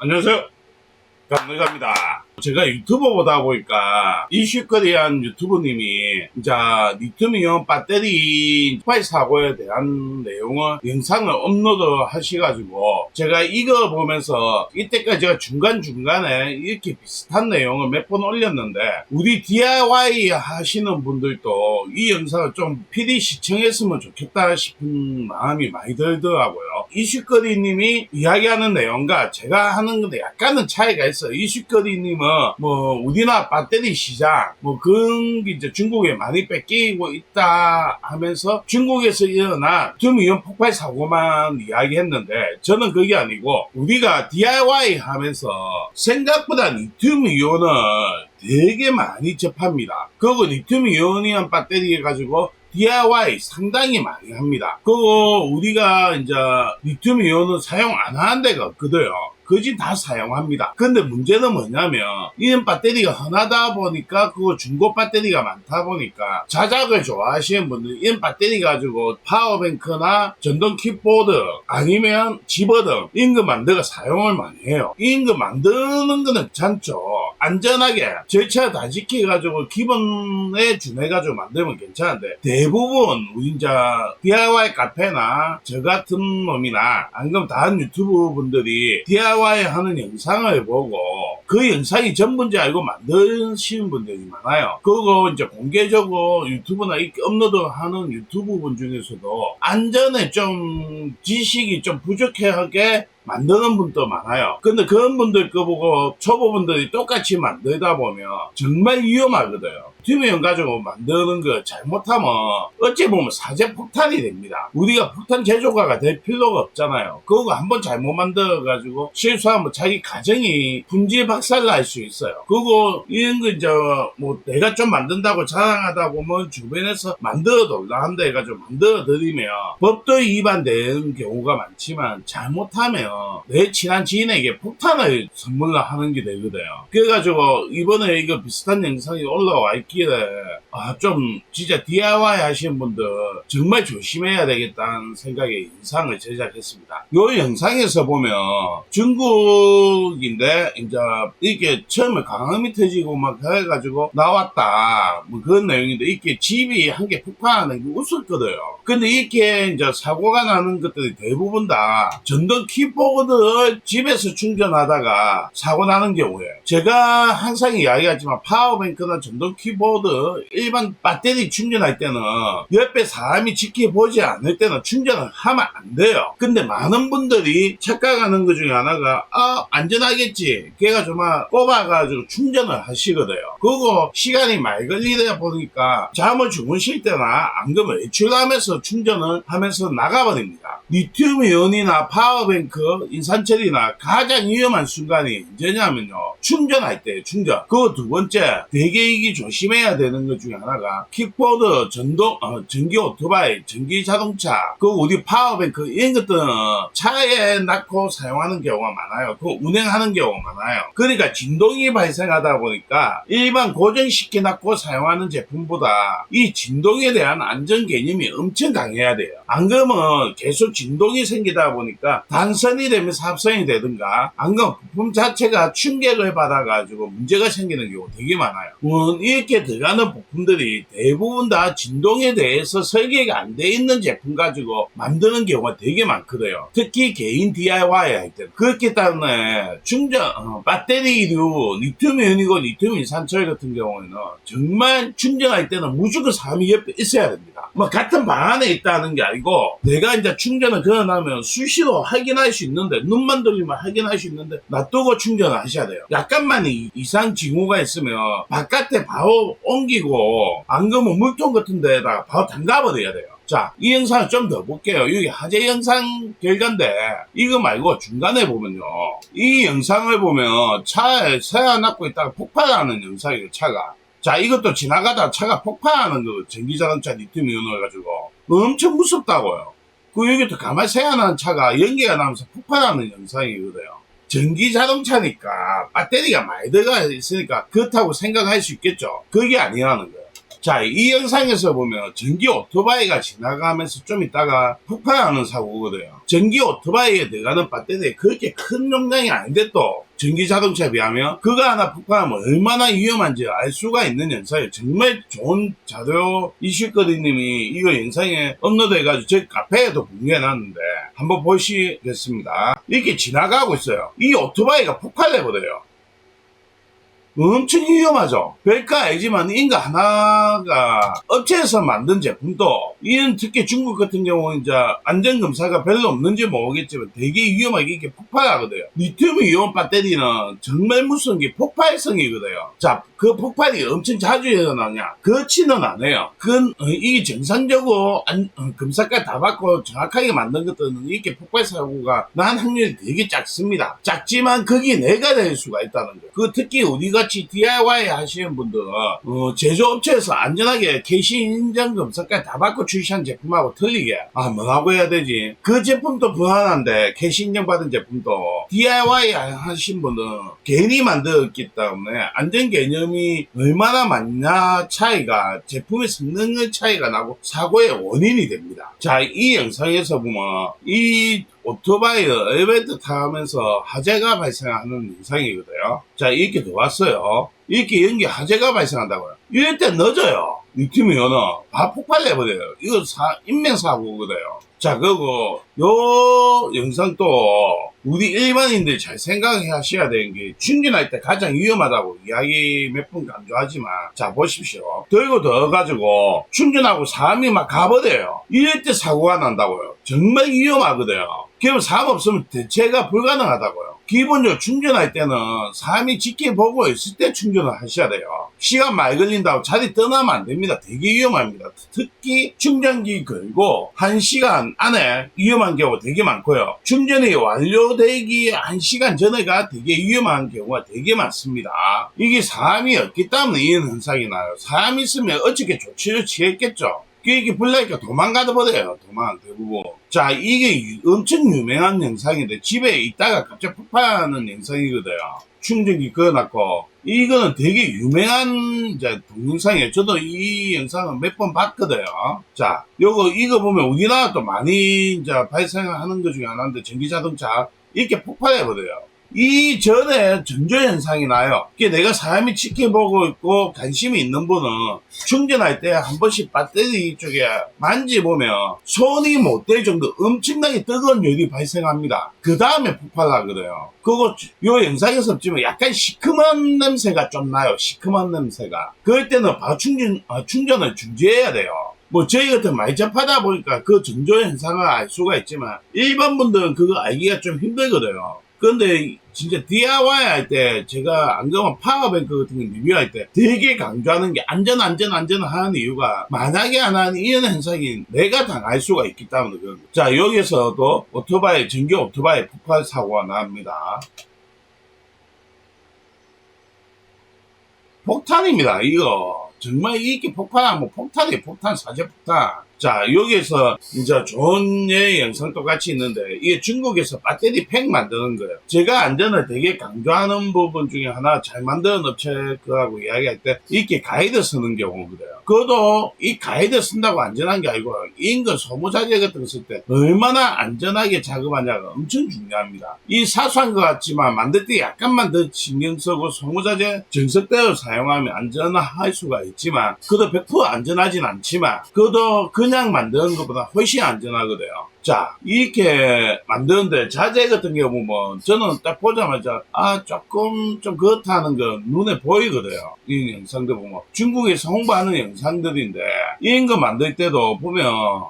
안녕하세요. 감사합니다. 제가 유튜버 보다 보니까 이슈거리한 유튜버님이 이제 리튬이온 배터리 폭발 사고에 대한 내용을 영상을 업로드 하셔가지고 제가 이거 보면서 이때까지 제가 중간중간에 이렇게 비슷한 내용을 몇 번 올렸는데 우리 DIY 하시는 분들도 이 영상을 좀 필히 시청했으면 좋겠다 싶은 마음이 많이 들더라고요. 이슈거리님이 이야기하는 내용과 제가 하는 건데 약간은 차이가 있어요. 이슈거리님은 뭐 우리나라 배터리 시장 그런 게 이제 중국에 많이 뺏기고 있다 하면서 중국에서 일어난 리튬이온 폭발 사고만 이야기했는데 저는 그게 아니고 우리가 DIY 하면서 생각보다 리튬이온을 되게 많이 접합니다. 그리고 리튬이온이란 배터리 가지고 DIY 상당히 많이 합니다. 그리고 우리가 이제 리튬이온을 사용 안 하는 데가 없거든요. 거진 다 사용합니다. 근데 문제는 뭐냐면 이런 배터리가 흔하다 보니까 그거 중고 배터리가 많다 보니까 자작을 좋아하시는 분들 이런 배터리 가지고 파워뱅크나 전동 킥보드 아니면 집어등 이런 거 만들어 사용을 많이 해요. 이런 거 만드는 거는 괜찮죠. 안전하게 절차 다 지켜가지고 기본에 준해가지고 만들면 괜찮은데 대부분 우리 이제 DIY 카페나 저 같은 놈이나 아니면 다른 유튜브 분들이 DIY 하는 영상을 보고 그 영상이 전부인지 알고 만드시는 분들이 많아요. 그리고 이제 공개적으로 유튜브나 이렇게 업로드하는 유튜브 분 중에서도 안전에 좀 지식이 좀 부족하게 만드는 분도 많아요. 근데 그런 분들 거 보고 초보분들이 똑같이 만들다 보면 정말 위험하거든요. 리튬이온 가지고 만드는 거 잘못하면 어찌 보면 사제 폭탄이 됩니다. 우리가 폭탄 제조가가 될 필요가 없잖아요. 그거 한번 잘못 만들어가지고 실수하면 자기 가정이 분질 박살날 수 있어요. 그리고 이런 거 이제 뭐 내가 좀 만든다고 자랑하다 보면 주변에서 만들어 달라 해가지고 만들어 드리면 법도 위반되는 경우가 많지만 잘못하면 내 친한 지인에게 폭탄을 선물로 하는 게 되거든요. 그래가지고 이번에 이거 비슷한 영상이 올라와 있길래 좀 진짜 DIY 하시는 분들 정말 조심해야 되겠다는 생각에 영상을 제작했습니다. 이 영상에서 보면 중국인데 이제 이렇게 처음에 강함이 터지고 막 해가지고 나왔다 뭐 그런 내용인데 이렇게 집이 한 개 폭발하는 게 웃었거든요. 근데 이렇게 이제 사고가 나는 것들이 대부분 다 전동 킥보드를 집에서 충전하다가 사고 나는 경우에 제가 항상 이야기하지만 파워뱅크나 전동 킥보드 일반 배터리 충전할 때는 옆에 사람이 지켜보지 않을 때는 충전을 하면 안 돼요. 근데 많은 분들이 착각하는 것 중에 하나가 안전하겠지 걔가 정말 꼽아가지고 충전을 하시거든요. 그리고 시간이 많이 걸리다 보니까 잠을 주무실 때나 안 그러면 외출하면서 충전을 하면서 나가버립니다. 리튬이온이나 파워뱅크, 인산철이나 가장 위험한 순간이 언제냐면요 충전할 때 충전. 그거 두 번째 되게 이게 조심해야 되는 것 중에 하나가 킥보드, 전기 오토바이, 전기 자동차, 그 우리 파워뱅크 이런 것들은 차에 놔고 사용하는 경우가 많아요. 그 운행하는 경우가 많아요. 그러니까 진동이 발생하다 보니까 일반 고정시켜 놔고 사용하는 제품보다 이 진동에 대한 안전 개념이 엄청 강해야 돼요. 안 그러면 계속 진동이 생기다 보니까 단선이 되면서 합선이 되든가 안 그러면 부품 자체가 충격을 받아가지고 문제가 생기는 경우 되게 많아요. 이렇게 들어가는 부품들이 대부분 다 진동에 대해서 설계가 안 돼 있는 제품 가지고 만드는 경우가 되게 많거든요. 특히 개인 DIY 할 때. 그렇기 때문에 충전, 배터리류, 리튬이온이고 리튬 인산철 같은 경우에는 정말 충전할 때는 무조건 사람이 옆에 있어야 됩니다. 뭐 같은 방 안에 있다는 게 아니고 내가 이제 충전을 그러나면 수시로 확인할 수 있는데 눈만 돌리면 확인할 수 있는데 놔두고 충전을 하셔야 돼요. 약간만 이상 징후가 있으면 바깥에 바로 옮기고 안 그러면 물통 같은 데다가 바로 담가버려야 돼요. 자, 이 영상을 좀 더 볼게요. 여기 화재 영상 결과인데 이거 말고 중간에 보면요. 이 영상을 보면 차에 세워놓고 있다가 폭발하는 영상이에요. 차가. 자, 이것도 지나가다 차가 폭발하는 거 전기자동차 리튬이온을 가지고 엄청 무섭다고요. 그 여기도 가만히 세워놓은 차가 연기가 나면서 폭발하는 영상이거든요. 전기자동차니까 배터리가 많이 들어가 있으니까 그렇다고 생각할 수 있겠죠. 그게 아니라는 거예요. 자, 이 영상에서 보면 전기 오토바이가 지나가면서 좀 있다가 폭발하는 사고거든요. 전기 오토바이에 들어가는 배터리에 그렇게 큰 용량이 아닌데 또 전기 자동차에 비하면 그거 하나 폭발하면 얼마나 위험한지 알 수가 있는 영상이에요. 정말 좋은 자료 이슈거리님이 이거 영상에 업로드해가지고 저희 카페에도 공유해놨는데 한번 보시겠습니다. 이렇게 지나가고 있어요. 이 오토바이가 폭발해버려요. 엄청 위험하죠. 별거 아니지만 인가 하나가 업체에서 만든 제품도 이런 특히 중국 같은 경우는 이제 안전검사가 별로 없는지 모르겠지만 되게 위험하게 이렇게 폭발하거든요. 리튬 이온 배터리는 정말 무서운 게 폭발성이거든요. 자, 그 폭발이 엄청 자주 일어나냐? 그렇지는 않아요. 그건 이게 정상적으로 검사까지 다 받고 정확하게 만든 것들은 이렇게 폭발 사고가 난 확률이 되게 작습니다. 작지만 그게 내가 될 수가 있다는 거예요. 그 특히 우리 같이 DIY 하시는 분들은 제조업체에서 안전하게 KC 인증 검사까지 다 받고 출시한 제품하고 틀리게 뭐라고 해야 되지? 그 제품도 불안한데 KC 인증 받은 제품도 DIY 하신 분은 괜히 만들었기 때문에 안전 개념이 얼마나 많냐 차이가 제품의 성능의 차이가 나고 사고의 원인이 됩니다. 자, 이 영상에서 보면 이 오토바이 엘리베이터 타면서 화재가 발생하는 영상이거든요. 자, 이렇게 들어왔어요. 이렇게 연기 화재가 발생한다고요. 이럴 때 늦어요. 리튬이온은 다 폭발해버려요. 이거 인명사고거든요. 자, 그리고 요 영상 또 우리 일반인들이 잘 생각하셔야 되는 게 충전할 때 가장 위험하다고 이야기 몇 번 강조하지만 자, 보십시오. 들고 넣어가지고 충전하고 사람이 막 가버려요. 이럴 때 사고가 난다고요. 정말 위험하거든요. 그럼 사람 없으면 대체가 불가능하다고요. 기본적으로 충전할 때는 사람이 지켜보고 있을 때 충전을 하셔야 돼요. 시간 많이 걸린다고 자리 떠나면 안 됩니다. 되게 위험합니다. 특히 충전기 걸고 1시간 안에 위험한 경우가 되게 많고요. 충전이 완료되기 1시간 전에가 되게 위험한 경우가 되게 많습니다. 이게 사람이 없기 때문에 이런 현상이 나요. 사람이 있으면 어떻게 조치를 취했겠죠. 이게 불나니까 도망가다 버려요. 대부분. 자, 이게 엄청 유명한 영상인데 집에 있다가 갑자기 폭발하는 영상이거든요. 충전기 그어놨고 이거는 되게 유명한 동영상이에요. 저도 이 영상을 몇 번 봤거든요. 자, 이거 보면 우리나라도 많이 이제 발생하는 것 중에 하나인데 전기자동차 이렇게 폭발해버려요. 이전에 전조현상이 나요. 이게 내가 사람이 지켜보고 있고 관심이 있는 분은 충전할 때 한 번씩 배터리 쪽에 만지보면 손이 못 될 정도 엄청나게 뜨거운 열이 발생합니다. 그 다음에 폭발하거든요. 그거 요 영상에서 없지만 약간 시큼한 냄새가 좀 나요. 시큼한 냄새가. 그럴 때는 바로 충전을 중지해야 돼요. 저희 같은 많이 접하다 보니까 그 전조 현상을 알 수가 있지만 일반 분들은 그거 알기가 좀 힘들거든요. 근데 진짜 DIY 할 때 제가 안 그러면 파워뱅크 같은 거 리뷰할 때 되게 강조하는 게 안전 하는 이유가 만약에 안 하는 이런 현상이 내가 당할 수가 있기 때문에 그런 거예요. 자, 여기서도 전기 오토바이 폭발 사고가 납니다. 폭탄입니다. 이거 정말 이렇게 폭발하면 폭탄이에요. 사제폭탄. 자, 여기에서 이제 좋은 예 영상 똑같이 있는데 이게 중국에서 배터리 팩 만드는 거예요. 제가 안전을 되게 강조하는 부분 중에 하나 잘 만드는 업체 그하고 이야기할 때 이렇게 가이드 쓰는 경우거든요. 그것도 이 가이드 쓴다고 안전한 게 아니고 인근 소모자재 같은 거 쓸 때 얼마나 안전하게 작업하냐가 엄청 중요합니다. 이 사소한 것 같지만 만들 때 약간만 더 신경 쓰고 소모자재 정석대로 사용하면 안전할 수가 있지만 그것도 100% 안전하진 않지만 그것도 그냥 만드는 것보다 훨씬 안전하거든요. 자, 이렇게 만드는데 자재 같은 경우 보면 저는 딱 보자마자 조금 좀 그렇다는 거 눈에 보이거든요. 이 영상들 보면 중국에서 홍보하는 영상들인데 이런 거 만들 때도 보면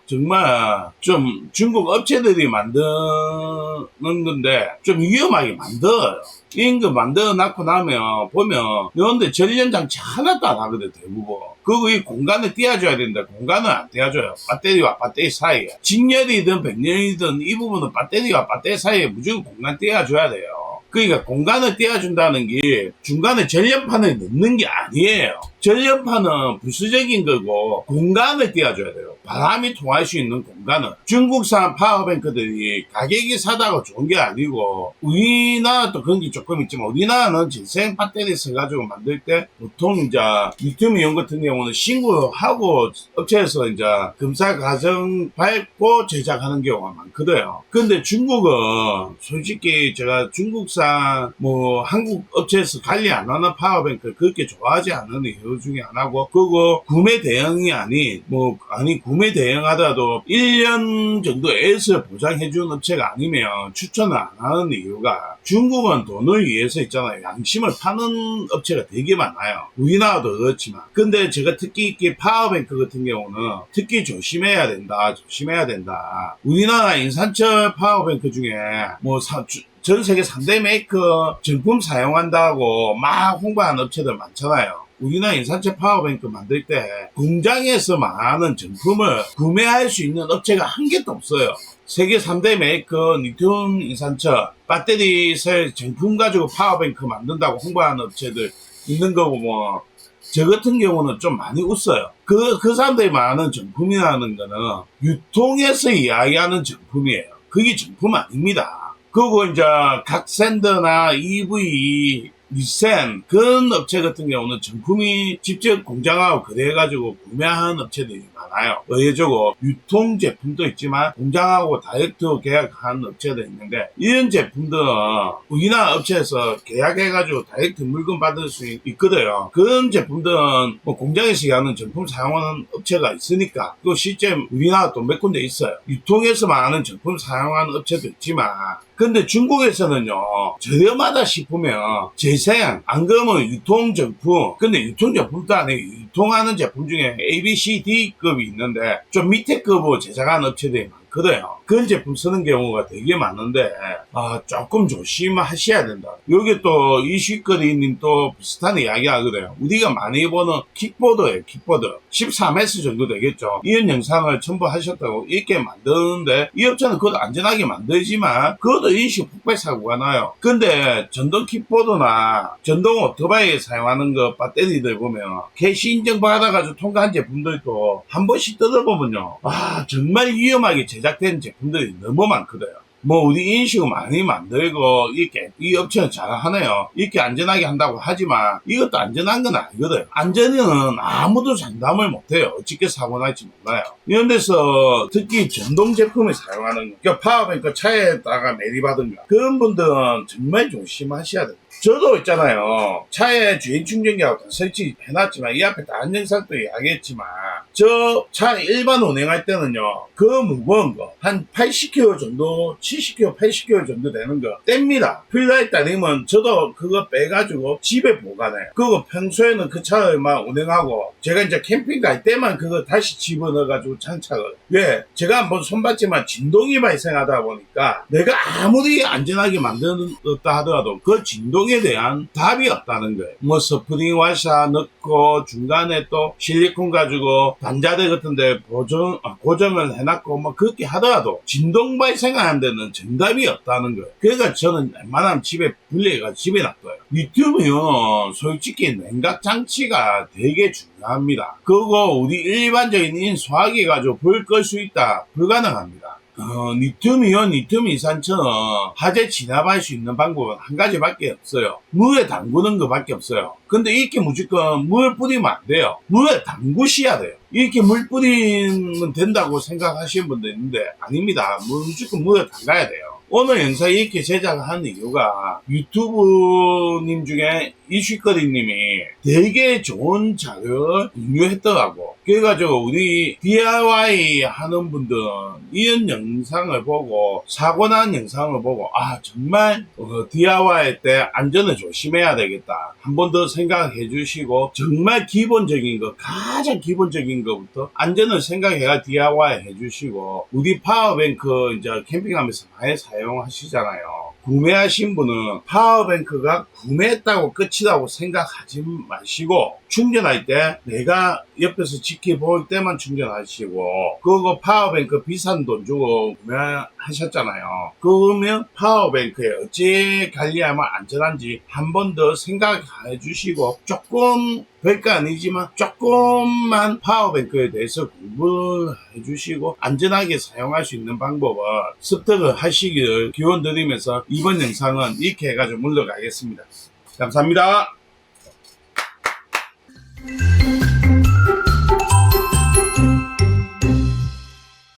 정말 좀 중국 업체들이 만드는 건데 좀 위험하게 만들어요. 이런 거 만들어 놨고 나면 보면 이런데 전련장치 하나도 안 하거든 대부분. 그리고 이 공간을 띄워줘야 되는데 공간을 안 띄워줘요. 배터리와 배터리 사이에 직렬이든 백렬이든 이 부분은 배터리와 배터리 사이에 무조건 공간 띄워줘야 돼요. 그러니까 공간을 띄워준다는 게 중간에 전력판을 넣는 게 아니에요. 전력판은 부수적인 거고 공간을 띄워줘야 돼요. 바람이 통할 수 있는 공간은 중국산 파워뱅크들이 가격이 싸다고 좋은 게 아니고 우리나라도 그런 게 조금 있지만 우리나라는 재생 배터리 써가지고 만들 때 보통 이제 리튬이온 같은 경우는 신고하고 업체에서 이제 검사 과정 밟고 제작하는 경우가 많거든요. 근데 중국은 솔직히 제가 중국산 뭐 한국 업체에서 관리 안 하는 파워뱅크 그렇게 좋아하지 않는 이유 중에 하나고, 그거 구매 대행이 아닌 구매 대행하더라도 1년 정도 애써 보장해주는 업체가 아니면 추천을 안 하는 이유가, 중국은 돈을 위해서 있잖아요. 양심을 파는 업체가 되게 많아요. 우리나라도 그렇지만. 근데 제가 특히 있게 파워뱅크 같은 경우는 특히 조심해야 된다. 우리나라 인산철 파워뱅크 중에 전 세계 3대 메이커 정품 사용한다고 막 홍보하는 업체들 많잖아요. 우리나라 인산철 파워뱅크 만들 때 공장에서 많은 정품을 구매할 수 있는 업체가 한 개도 없어요. 세계 3대 메이커 리튬 인산철 배터리 셀 정품 가지고 파워뱅크 만든다고 홍보하는 업체들 있는 거 보면 저 같은 경우는 좀 많이 웃어요. 그 사람들이 말하는 정품이라는 거는 유통에서 이야기하는 정품이에요. 그게 정품 아닙니다. 그리고 이제 각센더나 EV, 리센 그런 업체 같은 경우는 정품이 직접 공장하고 거래해가지고 구매하는 업체들이 많아요. 의외적으로 유통 제품도 있지만 공장하고 다이렉트 계약하는 업체도 있는데, 이런 제품들은 우리나라 업체에서 계약해가지고 다이렉트 물건 받을 수 있거든요. 그런 제품들은 공장에서 하는 정품 사용하는 업체가 있으니까, 또 실제 우리나라 또 몇 군데 있어요. 유통에서 많은 정품 사용하는 업체도 있지만, 근데 중국에서는요, 저렴하다 싶으면 재생, 안 그러면 유통정품, 근데 유통정품도 아니고 유통하는 제품 중에 A, B, C, D급이 있는데 좀 밑에 급으로 제작하는 업체들이 많거든요. 그런 제품 쓰는 경우가 되게 많은데 조금 조심하셔야 된다. 여기 또 이슈거리님 또 비슷한 이야기 하거든요. 우리가 많이 보는 킥보드예요. 킥보드 13S 정도 되겠죠. 이런 영상을 첨부하셨다고 이렇게 만드는데, 이 업체는 그것도 안전하게 만들지만 그것도 인식 폭발 사고가 나요. 근데 전동 킥보드나 전동 오토바이에 사용하는 거 배터리들 보면 캐시 인증 받아가지고 통과한 제품들도 한 번씩 뜯어보면요, 정말 위험하게 제작된 제품들이 너무 많거든요. 우리 인식을 많이 만들고, 이렇게, 이 업체는 잘하네요. 이렇게 안전하게 한다고 하지만, 이것도 안전한 건 아니거든요. 안전에는 아무도 장담을 못해요. 어떻게 사고 날지 몰라요. 이런 데서, 특히 전동 제품을 사용하는 거, 그러니까 파워뱅크 차에다가 매립하든가, 그런 분들은 정말 조심하셔야 돼요. 저도 있잖아요. 차에 주행 충전기하고 다 설치해놨지만, 이 앞에 다른 영상도 이야기했지만, 저 차 일반 운행할 때는요, 그 무거운 거, 한 80kg 정도, 70kg, 80kg 정도 되는 거 뗍니다. 필요에 따르면 저도 그거 빼가지고 집에 보관해요. 그거 평소에는 그 차를 막 운행하고, 제가 이제 캠핑 갈 때만 그거 다시 집어넣어가지고 장착을. 왜? 제가 한번 손봤지만 진동이 발생하다 보니까 내가 아무리 안전하게 만들었다 하더라도 그 진동에 대한 답이 없다는 거예요. 스프링 와샤 넣고 중간에 또 실리콘 가지고 단자대 같은데 고정을 해놨고 그렇게 하더라도 진동 발생하는 데는 정답이 없다는 거예요. 그러니까 저는 웬만하면 집에 분리해가지고 집에 놔둬요. 리튬이온 솔직히 냉각 장치가 되게 중요합니다. 그거 우리 일반적인 인수하기 가지고 불 끌 수 있다? 불가능합니다. 리튬이온, 리튬 인산철은 화재 진압할 수 있는 방법은 한 가지밖에 없어요. 물에 담그는 것밖에 없어요. 근데 이렇게 무조건 물 뿌리면 안 돼요. 물에 담그셔야 돼요. 이렇게 물 뿌리면 된다고 생각하시는 분도 있는데 아닙니다. 무조건 물에 담가야 돼요. 오늘 영상 이렇게 제작하는 이유가 유튜브님 중에 이슈거리님이 되게 좋은 자료를 공유했더라고. 그래가지고 우리 DIY 하는 분들은 이런 영상을 보고 사고 난 영상을 보고 정말 DIY 할 때 안전을 조심해야 되겠다. 한 번 더 생각해 주시고, 정말 기본적인 거, 가장 기본적인 것부터 안전을 생각해야 DIY 해 주시고, 우리 파워뱅크 이제 캠핑하면서 많이 사용하시잖아요. 구매하신 분은 파워뱅크가 구매했다고 끝이라고 생각하지 마시고 충전할 때 내가 옆에서 지켜볼 때만 충전하시고, 그거 파워뱅크 비싼 돈 주고 구매하셨잖아요. 그러면 파워뱅크에 어찌 관리하면 안전한지 한 번 더 생각해 주시고, 조금 별거 아니지만 조금만 파워뱅크에 대해서 공부를 해주시고 안전하게 사용할 수 있는 방법을 습득을 하시기를 기원 드리면서 이번 영상은 이렇게 해가지고 물러가겠습니다. 감사합니다.